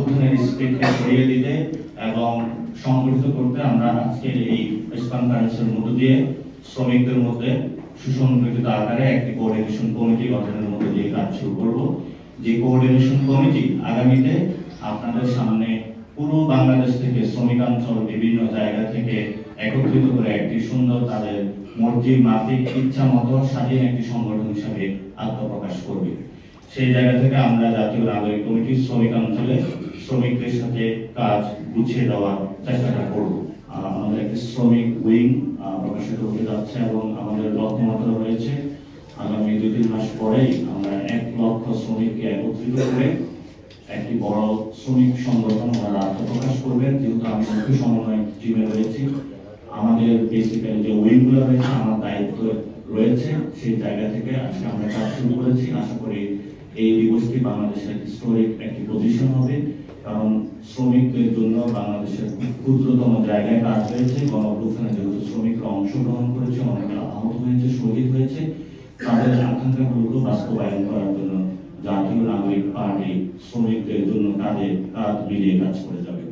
অভ্যুত্থানের স্পিরিটকে ছড়িয়ে দিতে এবং সংগঠিত করতে আমরা আজকের এই প্রেস কনফারেন্সের মধ্য দিয়ে শ্রমিকদের মধ্যে সুসংগঠিত আকারে একটি কোঅর্ডিনেশন কমিটি গঠনের মধ্য দিয়ে কাজ শুরু করব। যে কোঅর্ডিনেশন কমিটি আগামীতে আপনাদের সামনে পুরো বাংলাদেশ থেকে শ্রমিকাঞ্চল বিভিন্ন জায়গা থেকে একত্রিত করে একটি সুন্দর তাদের মর্জি মাফিক ইচ্ছা মতো স্বাধীন একটি সংগঠন হিসাবে আত্মপ্রকাশ করবে। সেই জায়গা থেকে আমরা জাতীয় নাগরিক কমিটি শ্রমিকাঞ্চলে শ্রমিকদের সাথে কাজ গুছিয়ে দেওয়ার চেষ্টাটা করব। আমাদের একটি শ্রমিক উইং প্রকাশিত হতে যাচ্ছে এবং আমাদের লক্ষ্যমাত্রা রয়েছে আগামী 2-3 মাস পরেই আমরা 1 লক্ষ শ্রমিককে একত্রিত করে একটি বড় শ্রমিক সংগঠন ওনারা আত্মপ্রকাশ করবেন। যেহেতু আমি মুখ্য সমন্বয় টিমে রয়েছি, আমাদের বেসিক্যালি যে উইংগুলো রয়েছে আমার দায়িত্ব রয়েছে, সেই জায়গা থেকে আজকে আমরা কাজ শুরু করেছি। আশা করি এই দিবসটি বাংলাদেশের হিস্টোরিক একটি পজিশন হবে, কারণ শ্রমিকদের জন্য বাংলাদেশের ক্ষুদ্রতম জায়গায় কাজ হয়েছে। গণঅভ্যুত্থানে যেহেতু শ্রমিকরা অংশগ্রহণ করেছে, অনেকে আহত হয়েছে, শহীদ হয়েছে, তাদের আকাঙ্ক্ষাগুলোকে বাস্তবায়ন করার জন্য জাতীয় নাগরিক পার্টি শ্রমিকদের জন্য কাঁধে কাঁধ মিলিয়ে কাজ করে যাবে।